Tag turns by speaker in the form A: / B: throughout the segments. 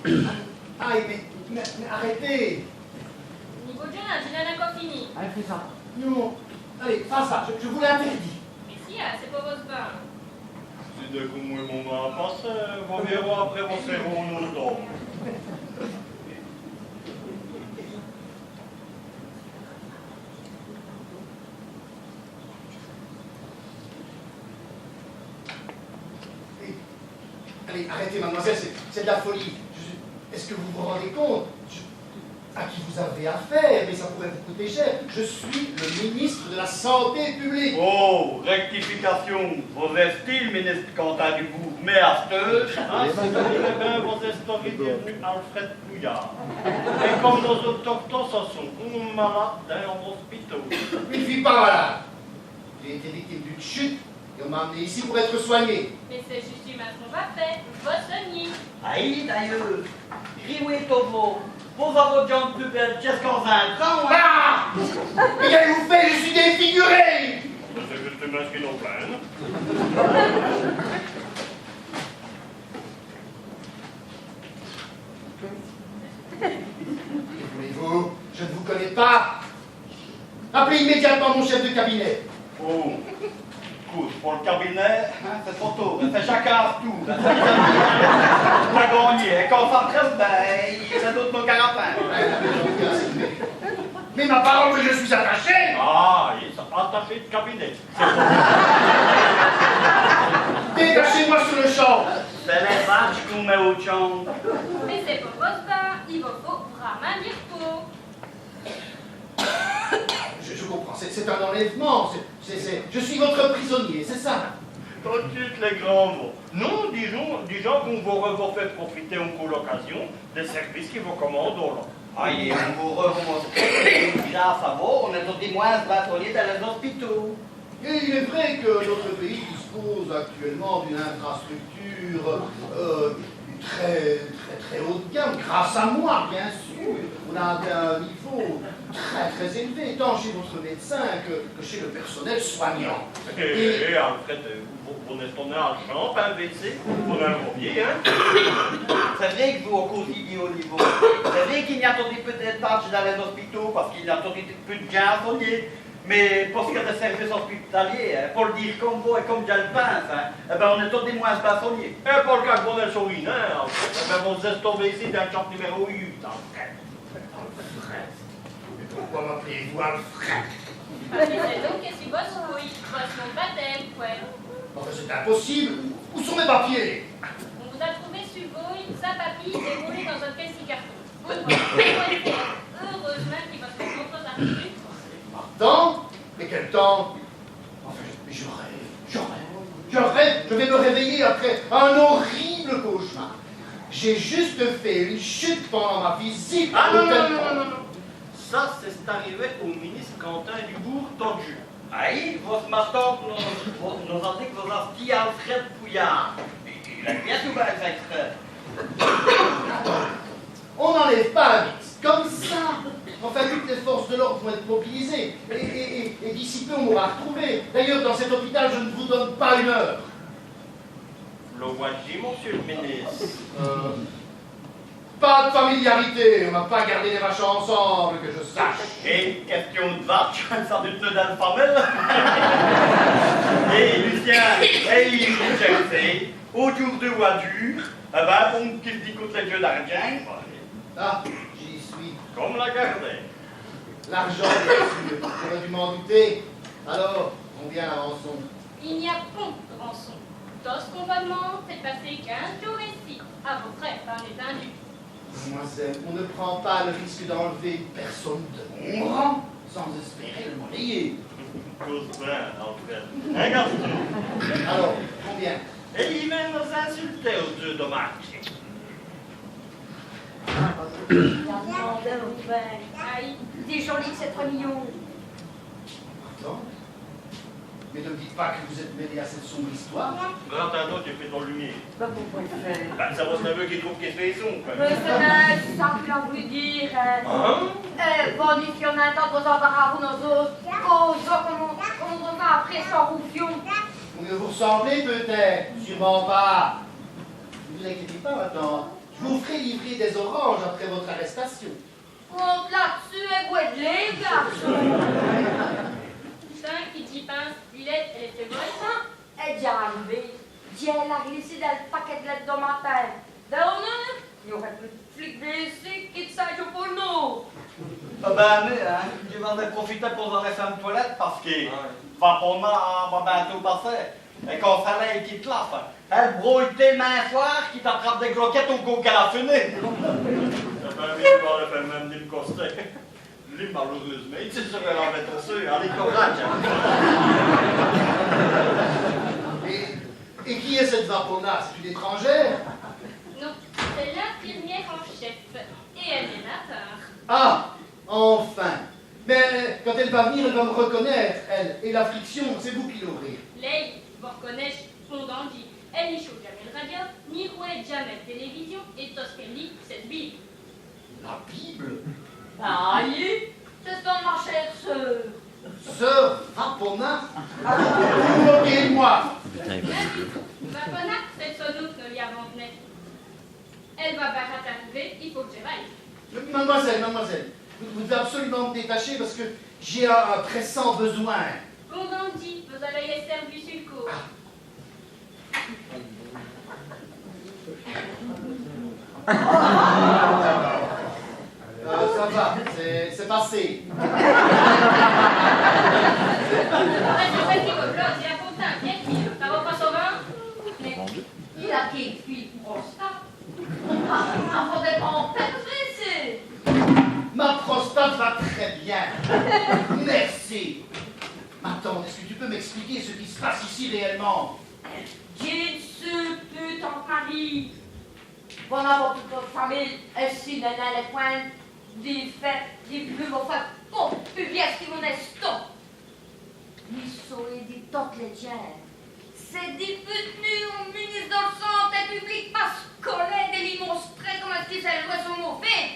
A: Aïe, mais arrêtez.
B: Niveau de jeune, je n'ai encore fini.
A: Allez, fais ça. Non. Allez, fais ça, je vous l'interdis.
B: Mais si, c'est pas votre bain.
C: C'est de comme mon moment passe, vous verrez après vos serrons nos dents.
A: Allez, arrêtez, mademoiselle, c'est de la folie. Est-ce que vous vous rendez compte à qui vous avez affaire? Mais ça pourrait vous coûter cher. Je suis le ministre de la Santé publique.
C: Oh, rectification. Vos estimes, ministre Quentin Dubourg, mais à ce c'est bien vos estorides devenus Alfred Pouillard. Et comme nos autochtones, ce sont malades en hôpital.
A: Une fille pas malade. J'ai été victime d'une chute et on m'a amené ici pour être soigné.
B: Mais c'est juste du masque qu'on va faire. Va soigner.
D: Aïe, d'ailleurs, Rioué Tovo, vos avocats de pubelle, qu'est-ce qu'on a un temps, hein?
A: Ah! Mais qu'avez-vous fait? Je suis défiguré!
C: C'est juste une masque qui nous plaint.
A: Que voulez-vous? Je ne vous connais pas. Appelez immédiatement mon chef de cabinet.
C: Oh, écoute, pour le cabinet, hein, c'est trop tôt, c'est chacun à tout. On a gagné, et quand ça presse, ben, il y a d'autres nos carapins.
A: Mais ma parole que je suis attaché!
C: Ah, il s'est attaché de cabinet.
A: Détachez-moi sur le champ!
D: C'est les vaches qu'on met au champ.
B: Mais c'est pas votre bain. Il vous faut ramanir pour.
A: Je comprends, c'est un enlèvement. Je suis votre prisonnier, c'est ça?
C: Toutes les grands mots. Non, disons qu'on vous fait profiter en colocation des services qui vous commandent là.
D: Aïe, on vous remonte. Grâce à vous, on est au moins bâtonniers dans les hôpitaux.
A: Et il est vrai que notre pays dispose actuellement d'une infrastructure très haut de gamme, grâce à moi, bien sûr. On a atteint un niveau très élevé, tant chez votre médecin que chez le personnel soignant.
C: Et Alfred, vous n'êtes pas à champ, un WC, vous n'avez oublié, hein?
D: C'est vrai que vous, au quotidien au niveau, c'est vrai qu'il n'y a peut-être pas dans les hôpitaux parce qu'il n'y a plus de gens à soigner. Mais pour ce qui est des services hospitaliers, hein, pour le dire comme vous et comme je le pense, hein, eh ben on est tous des moins bâtonniers.
C: Et pour le cas que vous êtes souris, hein, Alfred, ben vous êtes tombé ici dans le champ numéro 8, Alfred.
A: Alfred? Mais pourquoi m'appelez-vous Alfred?
B: Parce que c'est donc que si votre fouille, votre nom baptême, ouais.
A: Enfin, c'est impossible. Où sont mes papiers?
B: On vous a trouvé sur Vouille, sa papille et roulé dans un caisse carton. Heureusement qu'il va se faire contre sa rue.
A: Temps? Mais quel temps? Enfin, je rêve. Je vais me réveiller après un horrible cauchemar. J'ai juste fait une chute pendant ma visite.
C: Ah non. Ça, c'est arrivé au ministre Quentin Dubourg, Tordu.
D: Aïe, votre mascotte nous a dit que vous aviez Alfred Pouillard. Il a bien tout fait exprès.
A: On n'enlève pas un vice, comme ça. Enfin, toutes les forces de l'ordre vont être mobilisées. Et d'ici peu, on m'aura retrouvé. D'ailleurs, dans cet hôpital, je ne vous donne pas une heure.
C: Le voici, monsieur le ministre.
A: Pas de familiarité. On n'a pas gardé les machins ensemble, que je sache.
C: Et question de vache, ça doit être dans le famille. Et Lucien, et il nous autour de voiture, eh ben, bon, qu'il dit contre les jeux d'argent.
A: Ah, j'y suis.
C: Comme la gardée.
A: L'argent, bien sûr. J'aurais dû m'en douter. Alors, combien la rançon?
B: Il n'y a point de rançon. Tout ce qu'on va demander, c'est de passer 15 jours ici, à vos frais par les indus.
A: Mademoiselle, on ne prend pas le risque d'enlever une personne de mon rang sans espérer le monnayer.
C: Cause bien, Alfred. Un garçon.
A: Alors, combien?
C: Et il vient nous insulter aux deux de marché.
B: Aïe,
E: Des jolis de 7 millions.
A: Pardon? Mais ne me dites pas que vous êtes mêlé à cette sombre histoire.
C: Grand un autre, j'ai fait dans le lumière.
E: Bah, pourquoi le faire?
C: Ben, ça va se neveu qui trouve qu'il fait son.
E: C'est ça qu'il a voulu dire.
C: Hein?
E: Bon, si on a un temps de vous embarras, vous, nos autres. Oh, comment on va après sans roufion?
A: Vous me vous ressemblez peut-être, sûrement pas. Ne vous inquiétez pas maintenant. Je vous ferez livrer des oranges après votre arrestation.
E: Compte là-dessus et bois de lait, garçon.
B: Cinq qui t'y pince, Villette, elle était bonne.
E: Elle est déjà arrivée. Dieu a glissé dans le paquet de lettres dans ma tête. D'ailleurs, il y aurait plus de flics blessés qui te sachent pour nous.
D: Ah ben, mais, hein, je m'en ai profité pour aller faire une toilette parce que Vapona va bientôt passer. Et quand ça allait, il quitte là. Elle brouille tellement fort qu'il t'attrape des croquettes au coup qu'elle a fini.
C: Ah ben, mais je vais faire même des costés. Lui, malheureusement, il s'est sur la mettre dessus. Allez, courage.
A: Et qui est cette Vapona? C'est une étrangère?
B: Non, c'est l'infirmière en chef. Et elle est ma part.
A: Ah, enfin. Mais quand elle va venir, elle va me reconnaître, elle. Et la friction, c'est vous qui l'aurez.
B: Lei, vous reconnaissez, fondandi. Elle n'y chauffe jamais le radio, ni rouette jamais de télévision, et tout ce qu'elle lit, c'est Bible.
A: La Bible?
E: Aïe, c'est ce qu'on ma chère sœur.
A: Sœur Vapona? Vous vous moquez de moi?
B: Vapona, c'est son nous que nous lui avons venu. Elle va pas arriver, il faut que j'aille.
A: Mademoiselle, vous devez absolument me détacher parce que j'ai un pressant besoin.
B: Fondandi, vous avez les services sur le cours.
A: Ça va, c'est passé.
B: C'est celle qui me bloque, c'est la faute d'un bien qui ça va pas sauveur. Mais
E: Il a qui fille prostate. Ah, faut dépendre de
A: Ma prostate va très bien. Merci. Ma tante, est-ce que tu peux m'expliquer ce qui se passe ici réellement?
E: Dieu se peut en famille. Voilà votre toute famille, ainsi dans les points, des faits, des plus vos faits, pour publier ce qui vous est stop. Ils sont des toutes les gens. C'est des détenus au ministre de la Santé publique masculin, des démonstrés comme est-ce qu'ils s'élèvent sur mon fait.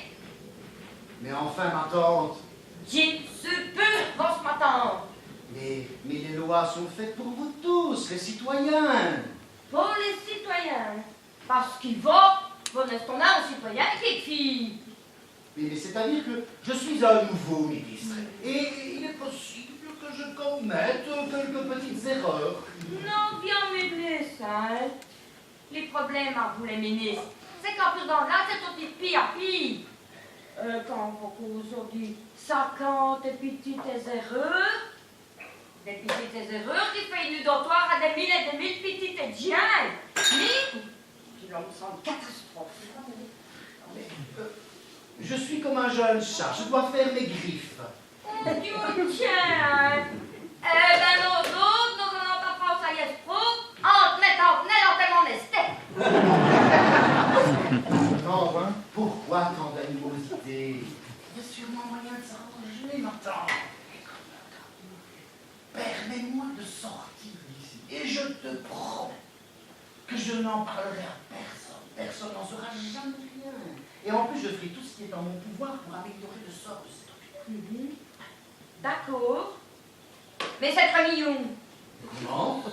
A: Mais enfin, ma tante.
E: Dieu se peut, votre ma tante.
A: Mais les lois sont faites pour vous tous, les citoyens.
E: Pour les citoyens. Parce qu'il va, vous n'êtes pas un citoyen qui fille.
A: Mais c'est-à-dire que je suis un nouveau ministre. Et il est possible que je commette quelques petites erreurs.
E: Non, bien ministre, hein. Les problèmes à vous, les ministres, c'est qu'en plus dans là, c'est aussi pire à pire. Quand vous aujourd'hui 50 petites erreurs, des petites erreurs qui fait une dortoir à des mille et des mille petites gens. Mais, qui l'ont semble catastrophe.
A: Je suis comme un jeune chat, je dois faire mes griffes.
E: Oh Dieu, tiens. Eh ben, nous autres, nous n'allons pas prendre ça y est pro, en te mettant en esthète.
A: Non, hein? Pourquoi tant d'animosité? Il y a sûrement moyen de s'arranger, ma tante. Permets-moi de sortir d'ici, et je te promets que je n'en parlerai à personne. Personne n'en saura jamais rien. Et en plus, je ferai tout ce qui est en mon pouvoir pour améliorer le sort de cet hôpital.
E: D'accord. Mais c'est 3 millions.
A: Non?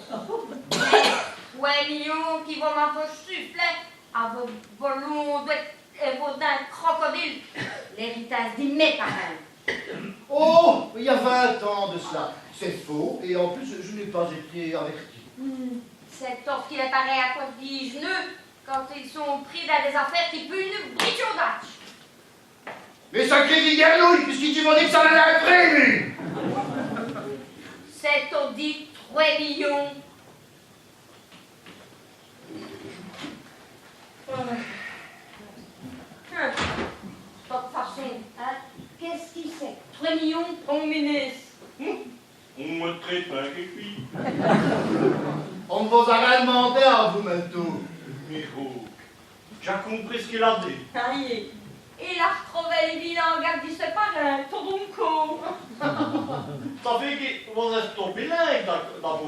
E: 3 millions qui vont m'avoir souffler à vos volons et vos dents crocodiles. L'héritage de mes parents.
A: Oh, il y a 20 ans de cela. C'est faux, et en plus, je n'ai pas été averti.
E: C'est tout ce qu'il est pareil à quoi dis-je quand ils sont pris dans des affaires qui puent une brichonnage.
A: Mais sacré Vigarlouille, puisqu'il tu m'as dit que ça allait être prévu!
E: C'est au dit 3 millions. De toute façon, hein, qu'est-ce qui c'est? 3 millions pour le ministre.
C: On me traite pas avec lui.
A: On ne vous a rien demandé à vous, maintenant.
C: Miro, j'ai compris ce qu'il a dit.
E: Aïe, il a retrouvé les bilans, regarde, il sait pas rien, tout bon con.
C: Ça fait que vous êtes au bilingue d'abord.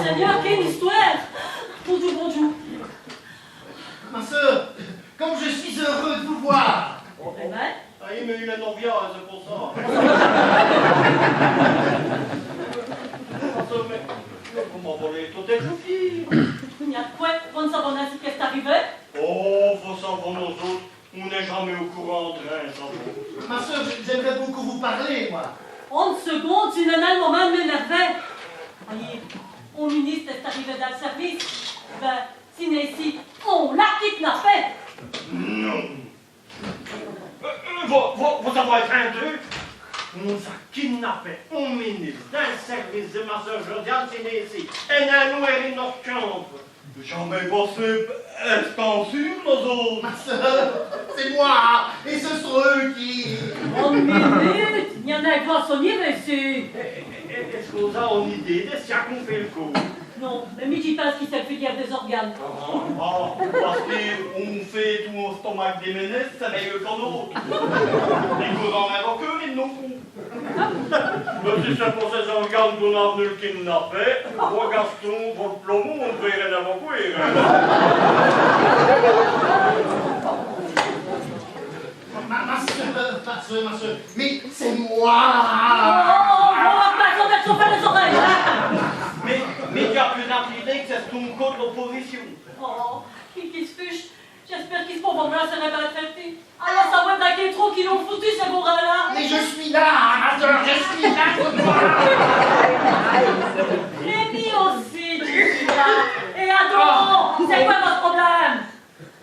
F: C'est bien, quelle histoire. Bonjour, bonjour.
A: Ma sœur, comme je suis heureux de vous voir.
F: Eh ben,
C: Ah, mais il est en bien, c'est pour ça. Vous m'envolez tout est
F: il y a quoi? On ne savait pas ce qui est arrivé.
C: Oh, faut savoir nous autres. On n'est jamais au courant de rien, ça va.
A: Ma soeur, j'aimerais beaucoup vous parler, moi.
F: En une seconde, si Nana, le moment m'énervait. Voyez, au ministre est arrivé dans le service. Ben, si Nancy, on l'a kidnappé.
C: Non. Vous avez entendu? On a kidnappé un ministre d'un service de ma soeur Josiane, c'est ici. Et nous est notre chambre. Jamais possible. Est-ce qu'on sûr, nous autres?
A: Ma soeur, c'est moi. Et ce sont eux qui...
F: En minute, il y en a un grand sonnier, monsieur.
C: Est-ce que vous avez une idée de ce qu'on fait le coup?
F: Non, mais Michi pense qu'il sait plus dire des organes.
C: Ah, parce qu'on fait tout au stomac des ministres, c'est meilleur qu'en autre. Les courants invoqueurs, ils n'ont pas. Mais si c'est pour ces organes qu'on a venu le kidnapper, moi, Gaston, votre plomo, on ne verrait d'invoquer.
A: Ma soeur, mais c'est moi.
F: Oh, on va chauffer les oreilles, hein?
D: Mais tu as plus d'impliqué que c'est ton code d'opposition.
F: Oh, qui se fiche. J'espère qu'ils se font là, c'est la traité. Alors, ça va être quel trou qu'ils l'ont foutu, ces bourrins-là.
A: Mais je suis là, ma soeur, je suis là pour toi.
F: Rémi aussi, tu suis là. Et Adam, c'est quoi votre problème?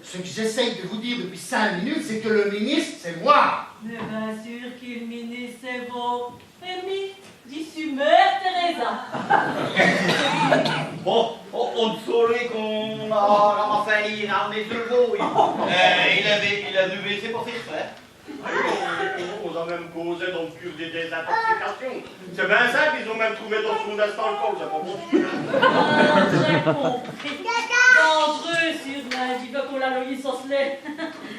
A: Ce que j'essaye de vous dire depuis 5 minutes, c'est que le ministre, c'est moi.
F: Mais bien sûr qu'il ministre, c'est vous. Rémi, j'y mère Teresa.
D: Bon, on saurait qu'on a ramassé une armée de veau. Il a dû baisser pour ses frères.
C: On a même causé dans le cure des désintoxications. C'est bien simple, ils ont même trouvé dans son instant le col, c'est pas possible.
F: Ah, j'ai compris. Dangereux sur la il veut qu'on la loyer sans se lait.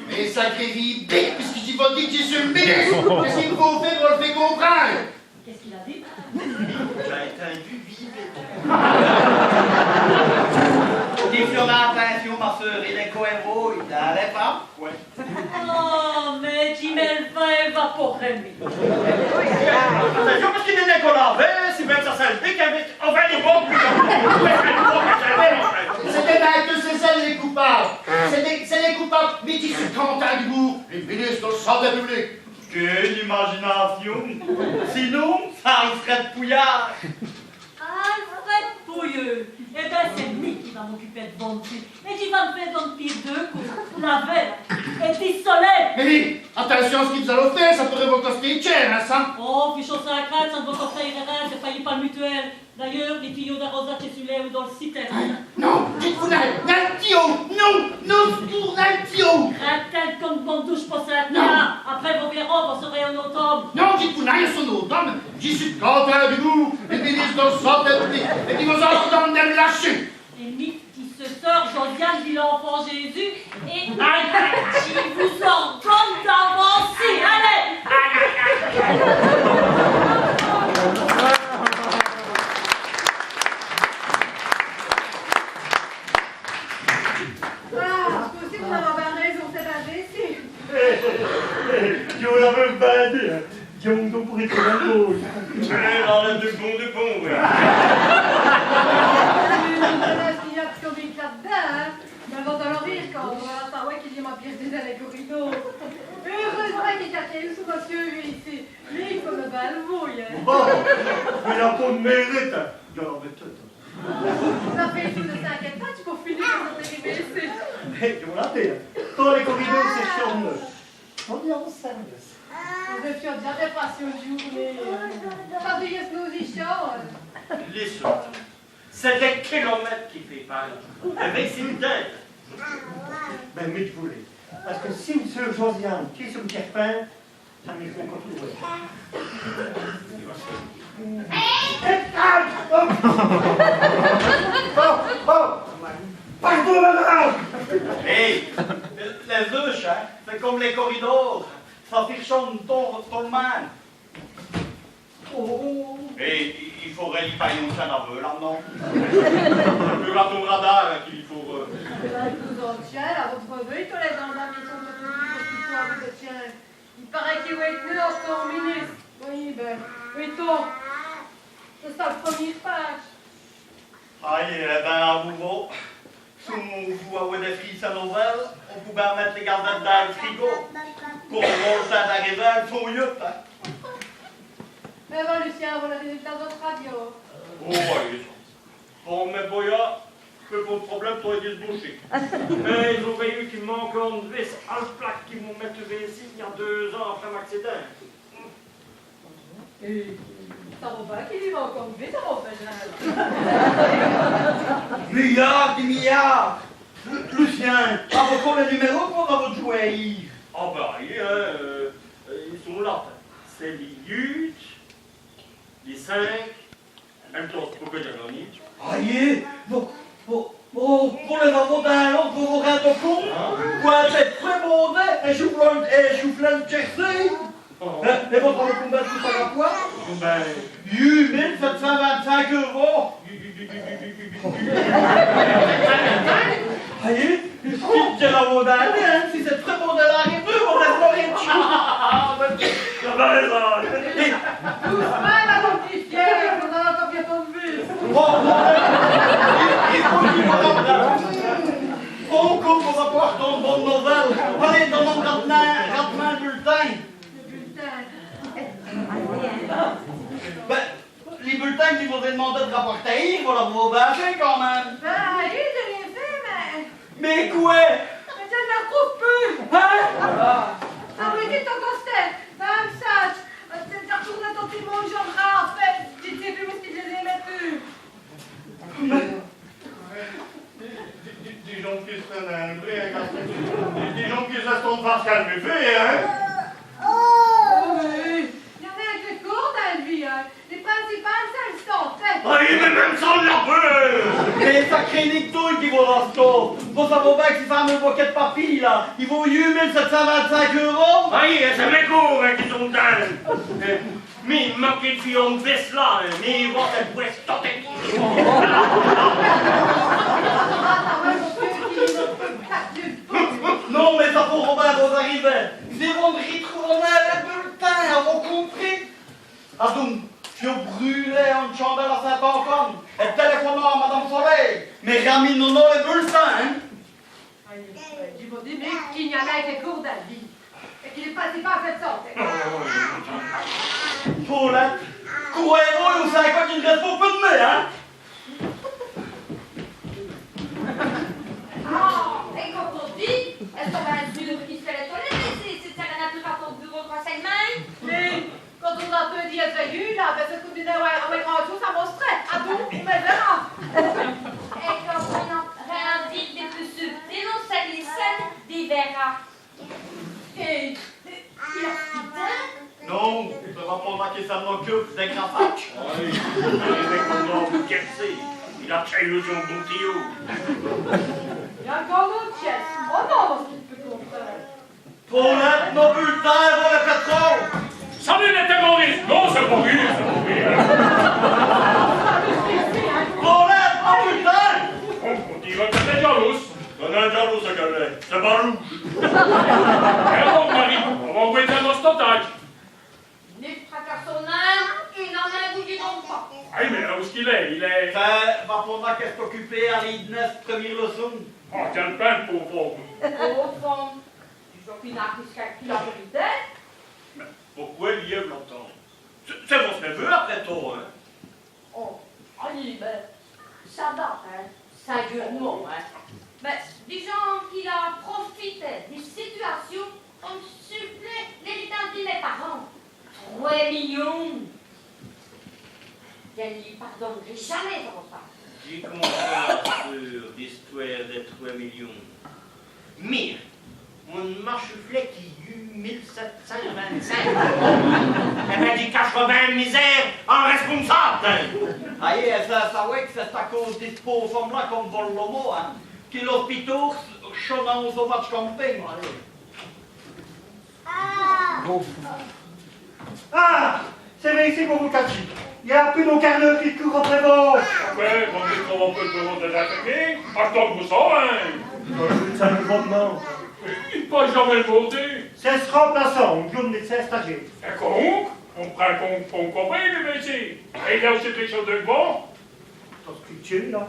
A: Mais sacré vie, puisque j'y vais dire que je suis le ministre. Qu'est-ce qu'il faut faire pour le faire comprendre?
F: Qu'est-ce qu'il a dit?
D: J'ai entendu vivre. Dis sur l'attention, ma soeur, il est cohéro, il a les femmes. Ouais.
F: Oh, mais Jimel va évaporer.
C: Attention, parce qu'il est Nicolas, si même ça s'alpique avec. Enfin, il va plus.
A: C'était bien que c'est ça les coupables. C'est les coupables, mais qui se cantent du bout. Les ministres de santé publique.
C: Quelle imagination! Sinon, ça Alfred Pouillard!
F: Alfred Pouilleux. Eh bien, c'est lui qui va m'occuper de vendre. Et qui va me faire dans le pire deux coups. La veille. Et du soleil.
A: Mais oui, attention à ce qu'ils allont faire, ça pourrait vous coster cher, hein, ça.
F: Oh, puis chose à la crête, ça ne va pas faire rien, c'est failli pas le mutuel. D'ailleurs, les tuyaux d'arrosage et sur ou dans le citerne.
A: Non, dites-vous dans le tuyau. Non, pour dans le tuyau.
F: Ratel comme bonne douche pour ça.
A: Non.
F: Après, vous verrez, on va se réunir en automne.
A: Non, dites-vous dans son automne. J'y suis content du bout. Les ministres de santé publique. Et qui vous entendent de me lâcher.
F: Et mythe qui se sort, Josiane dit l'enfant Jésus. Et qui vous ordonne d'avancer. Allez!
G: Aussi, vous avez raison, c'est imbécile.
C: Dieu l'avait bandé, Dieu nous pourrait être la cause. Dans la deux secondes de pont, oui.
G: Il y a de comique là-dedans, hein. Mais avant de leur rire, quand on voit ça, ouais, qu'il y a ma pièce dans les corridors. Heureusement qu'il y a quelqu'un sous monsieur, lui, ici. Lui, il faut me balmouille.
C: Oh, il a pas de mérite, il a peut-être.
G: Ça fait tout de 5 étages pour finir quand on est arrivé ici.
C: Mais tu vois dans les corridors, c'est charmeux. On est en service.
G: Vous êtes déjà des passions de journée. Ça veut dire que nous y sommes.
C: Les autres, c'est des kilomètres qui fait pareil. Avec une tête. Ben, mais tu voulais. Parce que si une sœur Josiane qui est sur le terre-pain, ça m'y fait encore trouver. Pardon, madame!
D: Hé, les douches, hein, c'est comme les corridors. Ça fiche ton man.
C: Oh!
D: Et il faudrait y payer un aveu là, non? Le gâteau radar qu'il faut.
G: Vous en tiens, à votre vue, tous les gens de la maison de l'hôpital avec le tien. Il paraît qu'il va être né encore ministre. Oui, ben, mettons. C'est ça le premier page.
D: Aïe, eh ben, à nouveau, Si vous avez des frites à nouvelles, on pouvait mettre les gardettes dans le frigo. Pour voir ça d'arriver, il faut mieux.
G: Mais bon, Lucien, vous l'avez vu dans votre radio.
C: Oh, allez. Bon, mais Boya, peu pour le problème, toi, il se boucher. Mais ils ont veillé qu'il me manque une vis à la plaque qui m'ont mis ici il y a 2 ans après l'accident.
G: Et ça va pas qu'il y va encore vite, ça va pas.
D: Milliards, des milliards. Lucien, avez-vous encore le numéro pour votre jouet?
C: Ah bah, ils sont là. C'est les 8, les 5, même temps, pourquoi j'ai gagné?
D: Aïe, pour les avoir dans l'autre, vous vous rendez compte? Quoi, c'est très bon, et chou-fleur de Jersey? Et votre combien tout ça à quoi?
C: Ben,
D: 8725 euros. Aïe, j'ai la mondaine, hein, si c'est très bon de l'arrivée, on laisse pas rien de chou.
C: ça va, ça.
G: Doucement, la mon petit fier, vous en avez bientôt de vue.
D: Il faut qu'il me remplace. On va voir ton bonne nouvelle. Allez, dans mon rapidement le bulletin.
G: Le bulletin.
D: Ben, les bulletins qui vous ont demandé de rapporter, il faut l'avoir bâché quand même.
G: Ben, oui, je l'ai fait,
D: Mais quoi?
G: mais je ne la retrouve plus.
D: Hein?
G: Ah oui, dis ton constat. Ben, ça, tu as retourné ton petit mot, genre rare, en fait. Tu ne sais plus où est-ce qu'ils les aimaient plus.
C: Des gens qui se prennent un vrai, des gens qui se laissent tomber parce qu'elle me fait, hein?
G: Oh oui, il y en a un qui court dans lui, hein. Les principales, ça le sont, fait.
C: Ah, mais même sans la peur!
D: Les sacrés nictouilles qui vont dans ce store. Faut savoir bien que ces fameux boquets de papilles, là, ils vaut 8725 euros.
C: Aïe, c'est mes cours hein, qui sont dingues! Mais manquez de filles en veste là, mais ils vont être ouest tenter.
D: Non, mais ça faut Robin, vous arrivez. Ils vont retourner les bulletins, avez-vous compris? Ah donc, je brûlais en chandelle à Saint-Antoine et téléphonant à Madame Soleil. Mais raminons les bulletins, hein?
G: Je vous dis, mais qu'il y en a qui court dans lui. Et qu'il est pas si pas fait sorte.
D: Paulette, courez-vous, vous savez quoi qu'il ne reste pas peu de nez, hein?
E: Ah, et quand on dit, est-ce qu'on va être sûr qui se fait les toilettes? C'est ça la nature à ton bureau de renseignement?
G: Mais quand on a un peu dit à Zayu, là, ben ce coup de nez, ouais, grand tout, ça montrerait. Ah bon, on me verra.
E: Et quand on aurait un dit des plus subtils, on sait les scènes des verras. Et il a putain?
D: Non, je vais pas marquer ça de m'occupe, c'est un grand sac.
C: Aïe, les mecs ont l'air de casser. Il a caillou son boutillot.
G: Il y a encore d'autres pièces. Oh non, ce qu'il peut comprendre.
D: Paulette, nos bulletins, vont le pétrole.
H: Salut les terroristes! Non, c'est pas lui, c'est pas lui.
D: Paulette, nos bulletins.
H: On dirait que c'est jalouse.
C: On a un jaloux, ce gars-là. C'est pas rouge.
H: Et donc, Marie, on va envoyer dans notre otage.
E: Ni fracassonnant, il n'en a bouillé donc pas.
H: Ah, mais là où est-ce qu'il est? Il est...
D: Ça va pendant qu'elle est occupée à l'IDNES première leçon.
H: Oh, quelle peine, pauvre.
E: Au fond, du jour qu'il n'a qu'il a vérité.
C: Pourquoi il y a longtemps? C'est mon neveu après tout, hein?
E: Oh, allez, ben, ça date, hein, singulièrement, hein. Mais disons qu'il a profité des situations comme supplée l'héritage de mes parents. 3 millions. Je ne lui pardonnerai jamais pour ça.
C: J'y comprends sur l'histoire des 3 millions. Mais, mon marcheflet qui eut 1725. Eh bien, j'y cache bien misère en responsable.
D: Aïe, ça ouais que c'est à cause des pauvres femmes-là comme volent le mot, hein. Que l'hôpital chômant aux sauvages camping.
I: Ah, c'est bien ici pour vous cacher. Il n'y a plus nos carneux qui courent après vous.
H: Ouais, on dit qu'on va peu de bureau de l'attaquer. Attends que vous saurez.
I: Ça me votre nom.
H: Il n'est pas jamais voté.
I: C'est ce remplaçant, Guillaume de stagiaire.
H: Un con, on prend un con pour compris le métier. Et il a aussi quelque chose de bon.
I: Ton sculpture, là.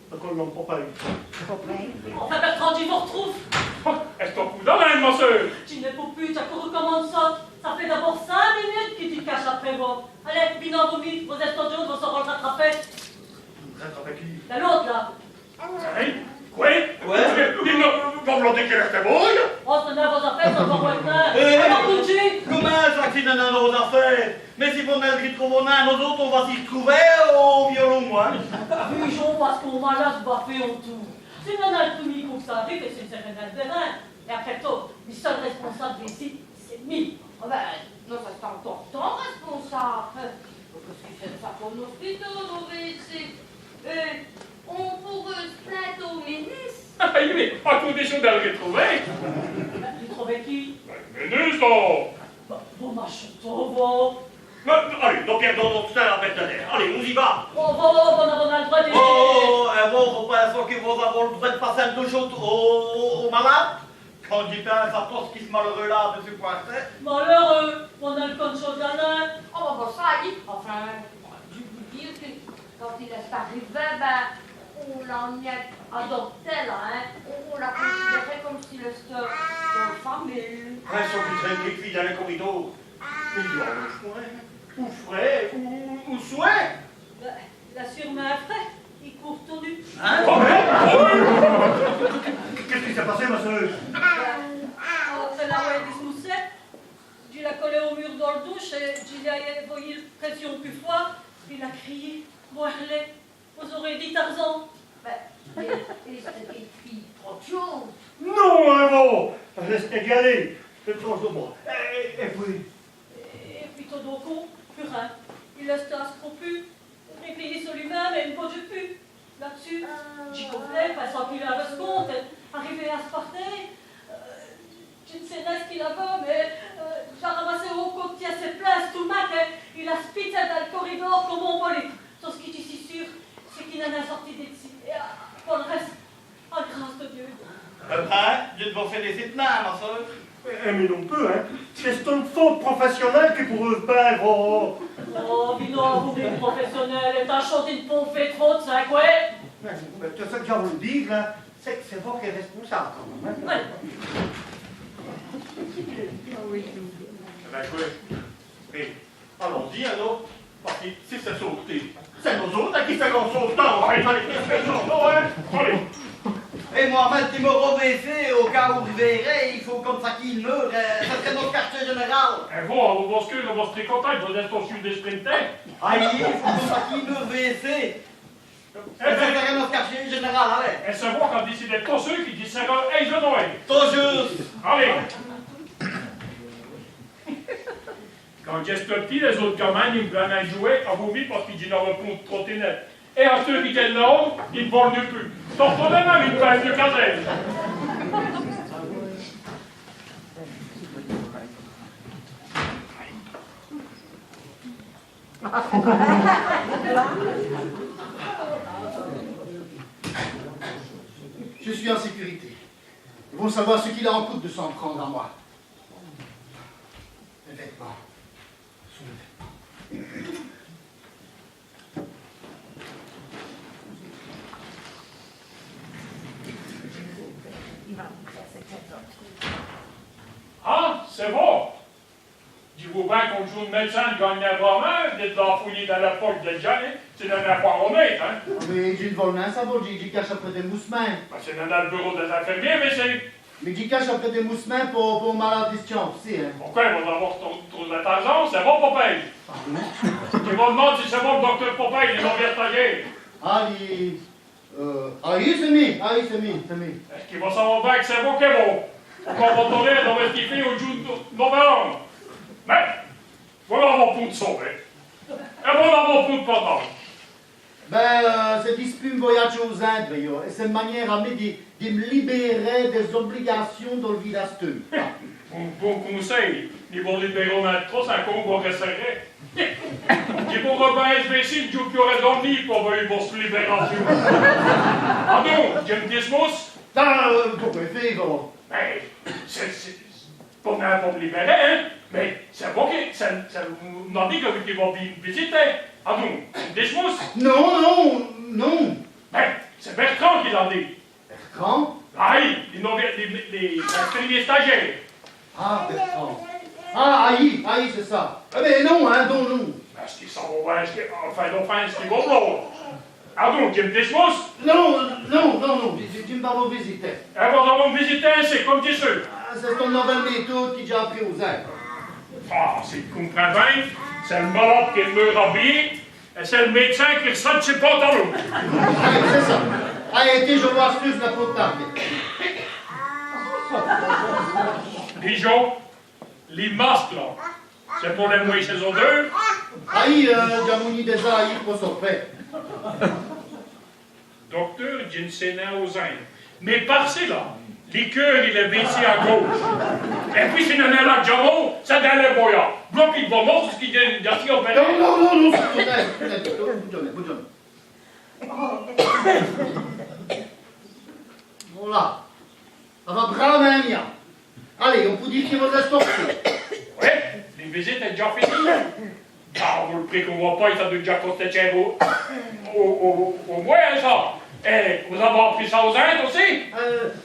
I: D'accord, non, Popeye.
F: Enfin, Bertrand, tu vous retrouves.
H: Est-ce ton coup d'haleine, ma soeur?
F: Tu n'es pas plus, tu as couru comme un saute. Ça fait d'abord 5 minutes que tu caches après moi. Allez, bilan vomi, vos estogios vont se rattraper.
I: Rattraper qui?
F: La l'autre, là.
H: Hein? Quoi?
D: Ouais.
H: Dis non, vous me l'avez qu'elle était bouille?
F: Oh, ce n'est vos affaires, ça va voir
D: Eh,
F: alors, Gucci.
D: Comment ça que c'est dans nos affaires? Mais si vous n'êtes retrouvés, nous autres, on va s'y retrouver au violon, moi.
F: Bougeons parce qu'on va là se baffer en tout. C'est non le premier coup que ça arrive et c'est une certaine terrain. Et après tout, le seul responsable ici, c'est lui.
E: Ah ben, non, ça c'est encore ton responsable. Qu'est-ce que c'est ça pour nos hôpitaux, nos WC? On pourrait se plaindre au ministre.
H: Ah, oui, à condition de le retrouver.
F: Tu trouvais qui?
H: Ministre!
F: Bon, machin, bon.
C: Allez, nous perdons notre temps à mettre l'air. Allez, on y va.
F: On a le droit de...
D: Vous pensez que vous avez le droit de passer un douche aux malades? Quand on dit pas ça pose qui ce malheureux là de se pointer.
F: Malheureux, on a le concho d'Alain.
E: Oh, bon, ça y est. Enfin, je vous dire que quand il est arrivé, ben, on l'en a adopté, là, hein. On l'a considéré comme si c'était une famille.
C: Pression qui traîne les filles dans les corridors. Il doit le foin, ou frais, ou souhait.
F: Il a sûrement un frère. Il court tout nu.
D: Hein?
H: Oh,
I: Qu'est-ce qui s'est passé, ma soeur?
F: Après la ouais des moussettes, je l'ai collé au mur dans le douche et je lui ai envoyé une pression plus fort. Il a crié, boirlé. Vous aurez dit Tarzan.
E: Ben, et c'était une fille trop de choses.
I: Non, un mot! Restez y aller. Je change de moi. Et puis?
F: Et puis tout d'un coup, plus rien. Il restait à ce propu, replié sur lui-même et une peau de pu. Là-dessus, j'y comptais, pensant qu'il avait ce compte, arrivé à se parter. Je ne sais pas ce qu'il avait, mais j'ai ramassé au côté à ses places tout le matin. Il a spité dans le corridor comme un bolide. Tout ce qui est si sûr, c'est qu'il en a sorti d'ici. Et pour le reste, en grâce de Dieu.
D: Dieu te félicite, ma soeur.
I: Mais non peu, hein. C'est une faute professionnelle qui pour eux faire. Oh,
F: dis non, vous êtes professionnel, et t'as chanté une pompe de faute, c'est quoi?
I: mais tout ça que j'ai voulu dire, là, c'est que c'est vous qui êtes responsable, quand même. Hein?
F: Ouais.
C: Eh ben, quoi? Mais, allons-y, alors. Parce que si c'est sauté, c'est nous autres qui faisons sauter. On va aller les journaux, hein? Allez.
D: Et Mohamed, tu me rebaissé au cas où je verrais, il faut comme ça qu'il meure. Ça serait notre quartier général.
H: Et vous, vos skills, vos tricotages, vous êtes au sud des sprinters.
D: Aïe, il faut comme ça qu'il meure baissé. Ça serait notre quartier général, allez.
H: Et c'est vous qui décidez tous ceux qui disent hey, je Noël.
D: Tout juste.
H: Allez. Quand j'étais petit, les autres gamins, ils me prenaient jouer à vomir parce qu'ils n'avaient pas de trottinette. Et à ceux qui étaient là-haut, ils ne volent plus. Donc, on a même une place de caserne.
A: Je suis en sécurité. Ils vont savoir ce qu'il en coûte de s'en prendre à moi. Les vêtements. Sous les vêtements.
H: Ah, c'est bon. Dis-vous bien qu'on joue de médecin de gagner romain, d'être là fouillé dans la poche de Gianni, c'est dans la poire honnête, hein?
A: Mais j'ai le volmin, ça va, j'y cache après des moussemins.
H: Ben, c'est dans le bureau des infirmiers, mais c'est...
A: Mais j'y cache après des moussemins pour malade question, tu sais, hein.
H: Pourquoi ils vont avoir trop d'argent? C'est bon, Popeye. Tu vas demander si c'est bon, le docteur Popeye, ils ont bien taillé.
A: Ah, il... c'est mis.
H: Est-ce qu'il va savoir bien que c'est bon, qu'est bon? Pourquoi on va tourner dans le petit fait au jour de novembre? Mais, voilà mon pot de sauver. Et voilà mon pot de patate.
A: Ben, c'est dispute un voyage aux Indes, voyons. Et c'est une manière à me de me libérer des obligations dans le village.
H: Bon conseil. Ils vont libérer mettre trop, ça compte pour resserrer. Ils vont rebattre SBC, Dieu qui aurait dormi pour avoir eu votre libération. Ah non, Jim Dismus?
A: Pourquoi il fait, gros?
H: Mais, c'est pas mal pour me libérer, hein? Mais c'est bon ça nous a dit qu'ils vont visiter. Ah non, Dismus?
A: Non.
H: Ben, C'est Bertrand qui l'a dit.
A: Bertrand?
H: Aïe, les infirmiers stagiaires.
A: Ah, Bertrand. Ah, Aïe, c'est ça. Ah, mais non, hein, non, non.
H: Est-ce qu'ils s'en vont, est-ce qu'ils vont là? Ah bon, tu me dismos?
A: Non, tu me parles au visiteur.
H: Eh, vous allez me visiter, c'est comme tu sais.
A: Ah, c'est ton nouvelle méthode qui j'ai appris aux airs.
H: Ah, c'est comprends bien, c'est le malade qui meurt habillé, et c'est le médecin qui ressort ses pantalons.
A: Allez, c'est ça. Allez, je vois plus la peau de tarde.
H: Dijon, les masques là, c'est pour les mouiller chez eux deux.
A: Aïe, Jamouni déjà, aïe, pour son père.
H: Docteur Ginsena aux Indes. Mais par-ci là, les cœurs, il est baissé à gauche. Et puis si on est là, Jamon, c'est dans les boyards. Bloc, il va mort, ce qui est d'assis au pédale.
A: Non, c'est voilà. Ça va vraiment bien. Allez, on peut dire qu'il va sortir.
H: Oui, les visites sont déjà finies. Ah, vous le prix qu'on voit pas, il a déjà costé cher au moins, ça. Et vous avez appris ça aux Indes aussi?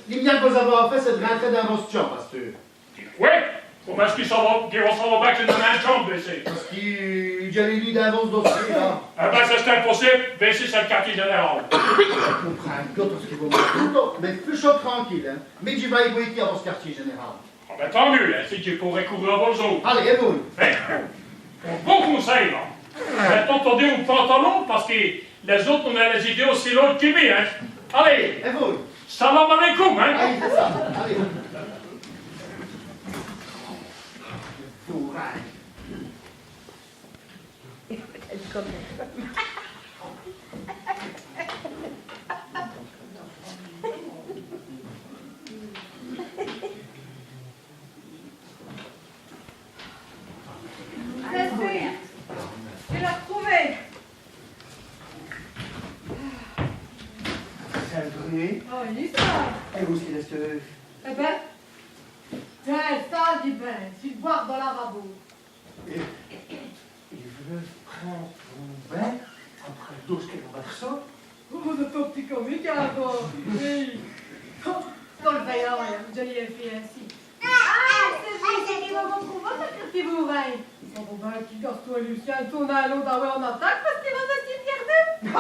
A: L'immédiat que vous avez fait, c'est de rentrer dans votre chambre, pasteur.
H: Oui, comment est-ce qu'ils s'en vont bien que c'est dans la chambre, baissé?
A: Parce que j'avais lu d'avance dossier, là.
H: Ah ben, c'est impossible, baissé, c'est le quartier général.
A: Je comprends, d'autres qui vont me mais plus chaud tranquille, hein. Mais j'y vais y à votre quartier général.
H: Ah ben, tant mieux, hein, si tu pourrais couvrir vos autres.
A: Allez, et vous?
H: Un bon conseil, là. Faites entendu au pantalon, parce que les autres, on a les idées aussi longues que lui, hein. Allez!
A: Et vous?
H: Salam alaikum, hein.
A: Allez, c'est ça, allez. Courage.
G: Je l'ai retrouvé.
I: C'est vrai.
G: Oh, il est ça.
I: Et où c'est ce...
G: Eh ben, tiens, ça dit ben, tu te bois dans la lavabo.
I: Il veut prendre ton bain après le dos qu'elle va faire ça.
G: Oh, de ton petit comique, alors. Oui. Dans le veillant, je l'ai fait ainsi. Ah, c'est lui qui va vous trouver, ce petit bourrin. Bon, ben, qui casse-toi, Lucien, tourne à l'eau d'envoyer en attaque parce qu'il va se perdre.
I: Il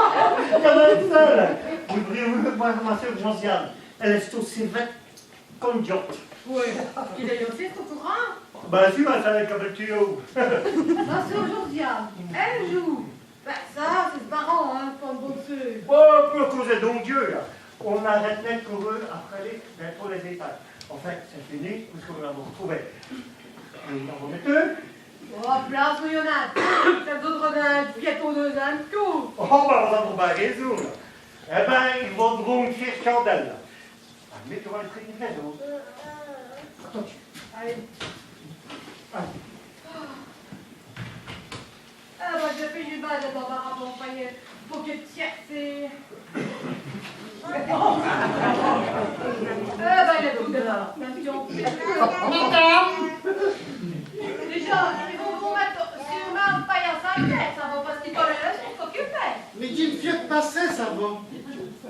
I: y en a une seule. Vous devriez voir ma soeur Josiane. Elle est aussi vite comme Dieu.
G: Oui, il est aussi au courant.
I: Ben si, ben ça va être comme le tuyau.
G: Ma soeur Josiane, elle joue. Ben ça, c'est ce baron, hein, comme bon monsieur.
I: Oh, pour causer donc Dieu, là. On arrête net pour eux après pour les étages. En fait, c'est fini, parce qu'on va vous retrouver. On va mettre eux.
G: Oh, place où il y en a. C'est d'autres d'un piéton de d'un coup.
I: Oh, ben on va pas raison, là. Eh ben, ils vont donc faire chandelle, là. Ah, mais tu vas le traiter de la dose. Attends.
G: Allez.
I: Allez.
G: Ah, bah, je fais du mal dans ma accompagné pour que tiercé. Ah, bah, il est tout dehors.
A: Madame!
G: Les gens, ils vont vous mettre sur ma paillasse à tête, ça va, parce qu'ils ont les leçons s'occuper.
A: Mais d'une fière passée, ça va.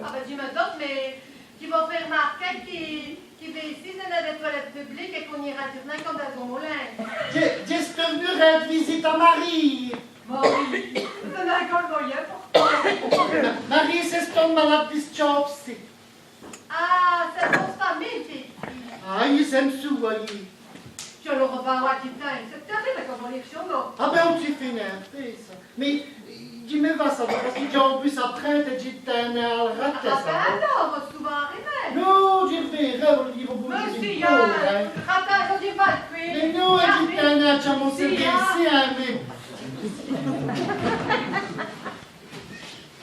G: Ah, bah, je me doute, mais qui vont faire remarquer qui va ici, c'est des toilettes publiques et qu'on ira dire comme dans un moulin.
A: Juste venu rendre visite à Marie.
G: Marie, c'est un école moyen pour
A: Marie, c'est ton malade dystopique.
G: Ah, c'est pour famille, c'est ici.
A: Ah, ils aiment sous, aïe.
G: Je le revois qui t'aime. C'est terrible comme élection, non?
A: Ah ben, on t'y fait n'importe ça. Mais, dis-moi, va savoir, parce que j'ai en plus après, t'as dit que t'as un raté,
G: Ah,
A: ça
G: ben
A: va.
G: non, on va souvent arriver.
A: Non, j'y reverrai, on dit, vous pouvez
G: Monsieur,
A: dire,
G: Yann, ratage, on dit pas le cuir.
A: mais non, elle dit que t'as un atcha, mon service, mais...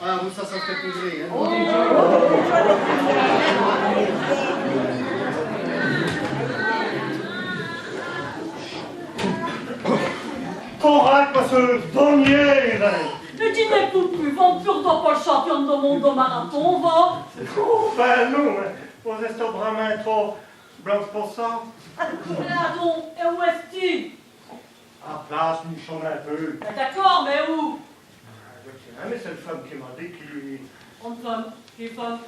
A: Ah, bon, ça fait pleurer, hein.
I: Courage, ma soeur, dernier,
F: Mais tu n'es plus vampire dans pas le champion du monde de marathon, va?
I: Oh, ben non, vous êtes au bras trop blanc pour ça.
F: Pardon, et où est-tu?
I: À place, nous sommes un peu.
F: D'accord, mais où?
I: Je sais, mais c'est une femme qui m'a dit qu'il...
F: Une femme Stefan.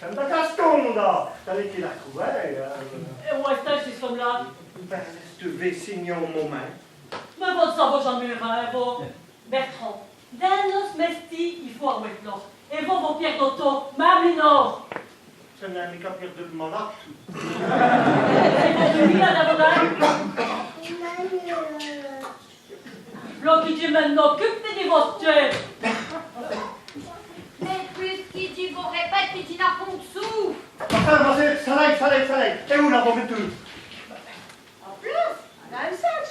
I: Femme de Gaston, là. T'avais qui la trouvait.
F: Et où est-elle, ces femmes-là?
I: Ben, je devais signer au moment.
F: Mais bon, ça va jamais rien, bon. Bertrand, d'un os mesti, il faut avoir l'os. Et vous, vos pierres d'auto, même l'or.
I: Ce n'est qu'à perdre de malade.
F: C'est pour lui, la d'abord. L'homme qui dit maintenant, que fait des vos têtes?
E: Mais puisqu'il dit vous répète, qu'il dit n'a pas de sous.
I: Enfin, ça l'aide. Et où la bombe tout?
G: En plus, elle a un sac.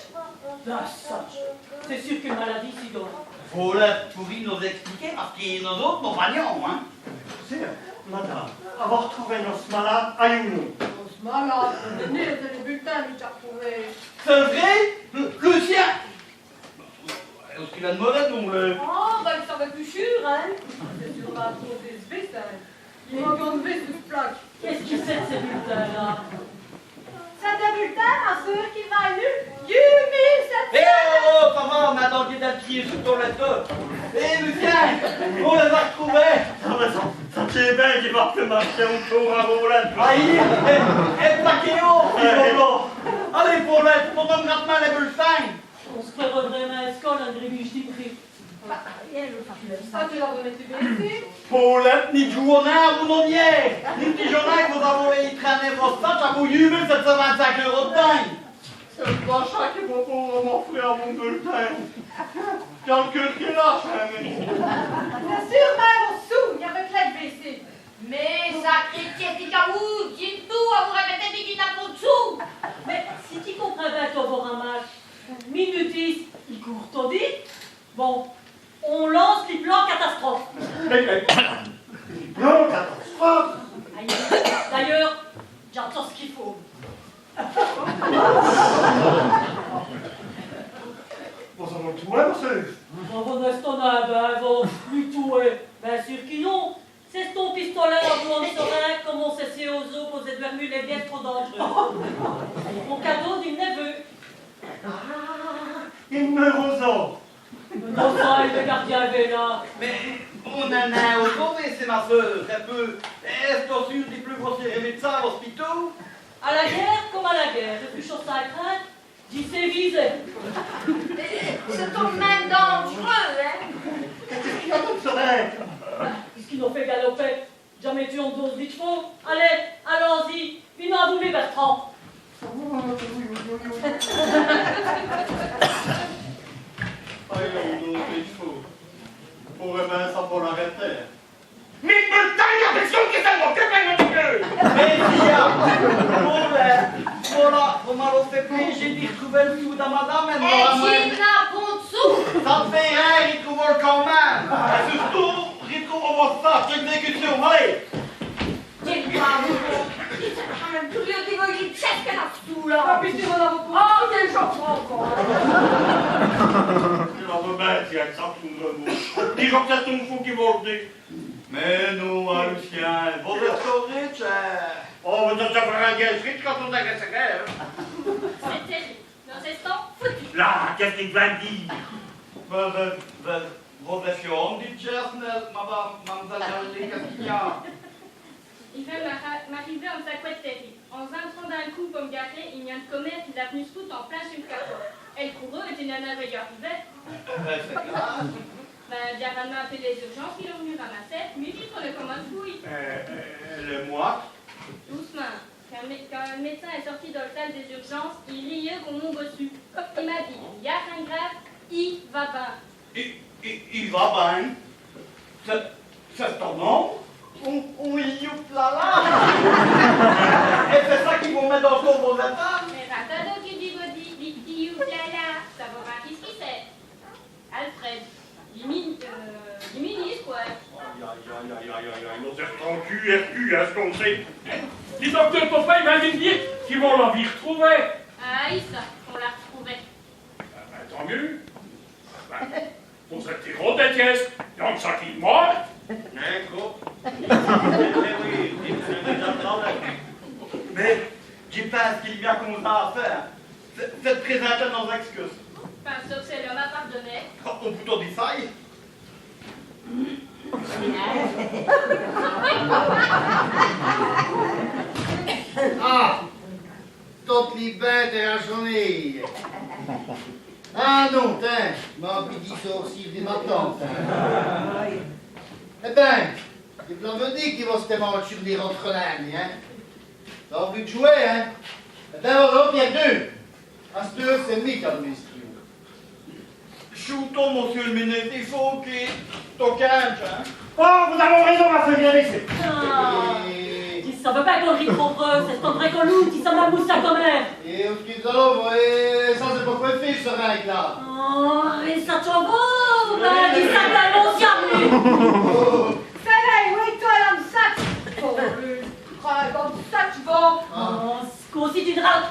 F: La sache. C'est sûr qu'une maladie s'y donne.
D: Faut la pourri nous expliquer parce qu'il y en a d'autres, nos vaillants, hein.
I: C'est, madame, avoir trouvé nos malades à nous.
G: On se malade, on est né, c'est les bulletins, lui, t'as retrouvé.
D: C'est vrai? Le sien? Est-ce qu'il a de mauvais, donc le...
E: Oh, bah, il s'en va plus sûr, hein.
G: C'est sur la tour des SB, ça. Il manque en V sur ce plaque.
F: Qu'est-ce qu'il sait de ces bulletins-là?
G: C'est un bulletin, ma soeur, qui m'a lu. 8700.
D: Eh oh, ça va, maintenant qu'il a tiré sur ton lettre. Eh, Lucien, on les a retrouvés.
I: Ça tient bien qu'il va faire marcher autour à vos lettres.
D: Aïe, et plaquez-vous. Allez, pour l'être, pour ton gratte-main les bulletins.
F: On se ferait vraiment un scol, un grébuche du prix.
G: Ah, tu leur donnais tes BC.
D: Paulette, ni journal, vous n'en y êtes. Ni petit journal que vous avez traîné vos sacs à vous jubel 725 € de dingue.
C: C'est pas ça qui va pouvoir m'offrir mon bulletin. Calcul qu'il a, mais...
G: Bien sûr, même au sous, il y avait plein de BC.
E: Mais sacré Tiessicaou, dis tout à vous répéter qu'il n'a pas de sous.
F: Mais si tu comprends bien ton ramage, minute 10, il court ton dit. Bon, on lance les plans catastrophes.
I: Non, catastrophe.
F: D'ailleurs, j'entends ce qu'il faut.
I: Vous en avez trouvé, monsieur?
F: Bon, est-ce qu'on a bon, plus tout est. Bien sûr que non. C'est ton pistolet en blanc de seringue, comme on s'essaie aux os, posé de vermule est bien trop dangereux. Mon cadeau du neveu.
I: Il me rosant.
F: Non, ça, il est gardien là.
D: Mais on en a aujourd'hui, c'est ma soeur, un peu. Est-ce que sûr des plus grossiers médecins à l'hôpital?
F: À la guerre comme à la guerre, le plus chaud ça crainte, j'y sais viser.
E: C'est tout de même dangereux, hein.
I: Qu'est-ce qu'il y a comme soleil?
F: Qu'est-ce qu'ils nous fait galoper? Jamais tu en doses vite faux. Allez, allons-y, une à vous, mes Bertrand.
C: Aïe, non, il faut. Pour bien ça pour l'arrêter.
A: Mais bulletin, il y a personne qui s'en occupe, mon Dieu!
D: Mais voilà, vous m'avez fait payer, j'ai dit retrouver le sou de madame, elle
E: Et
D: m'aura
E: qu'il n'a pas de sous.
D: Ça te fait rien, il trouve le quand même. Et surtout, il trouve votre sac d'exécution, allez.
E: J'ai pas vous. Quand même plus de dévoiler chèque qu'elle a sous, là.
G: Ah, puis tu vas l'avoir pour.
E: Oh, quel chanson encore.
C: Il va me mettre, il y a que ça qui nous remonte. Dis que c'est ton fou qui va le dire. Mais non, Lucien, vous êtes trop riche, hein. Oh, vous êtes un gage riche quand on a que c'est guerre.
B: C'est terrible. Nos restants foutus.
C: Là, qu'est-ce qu'il va dire?
D: Vos effions, dit Chesnel, mademoiselle, qu'est-ce qu'il y a?
B: Il vient m'arriver en sa couette terrible. En entrant d'un coup pour me garer, il y a un commerce qui l'a venu se foutre en plein sur le capot. Elle courut et une nana veille arrivait.
D: C'est grave.
B: Ben, Diarra m'a appelé les urgences, ils l'ont venu ramasser, mais il prenait comme un fouille.
C: Le moi?
B: Doucement. Quand le médecin est sorti de l'hôtel des urgences, il riait comme mon bossu. Il m'a dit, il y a rien de grave, il va bien.
C: Il va bien. C'est ton nom?
D: Oui, youp là là. Et c'est ça qu'ils vont mettre dans le corps vos enfants?
B: Mais ratado qui dit body, dit petit ou là, ça va voir qui c'est. Alfred. Diminuis, quoi.
H: Aïe, nos serpents QRQ, est-ce qu'on sait? Les docteurs Popeye il va me dire qu'ils vont l'envie retrouver.
B: Aïe, ça, on l'a retrouvé.
H: Tant mieux. Vous êtes des gros détestes, donc ça qui mort.
D: Mais j'y pense qu'il y a qu'on a à faire. C'est de présenter nos excuses.
B: Enfin, sauf que c'est l'homme à pardonner.
D: On peut dire ça.
A: Ah, toutes les bêtes et la journée. Ah non, tiens, ma petite sorcière de ma tante. Eh ben, il vous l'avez dit qu'ils vont se démarrer sur les rentrelaines, hein. T'as envie de jouer, hein. Eh ben, voilà, Pierre 2. À ce tour, c'est lui qui a le ministre.
C: Shootons, monsieur le ministre, il faut qu'il toquage, hein.
I: Oh, vous avez raison, ma fille, viens ici.
F: Ça veut pas qu'on rit trop heureux, c'est ton vrai colou qui s'en mousse à commère.
A: Et où qu'ils allons, et ça c'est pas quoi faire, ce règle-là.
F: Oh, et ça te vaut, dis ça de l'ancien.
E: Ça va, oui, toi, l'homme sac. Oh, comme ça, tu vas.
F: Oh, ce qu'on si tu te râles,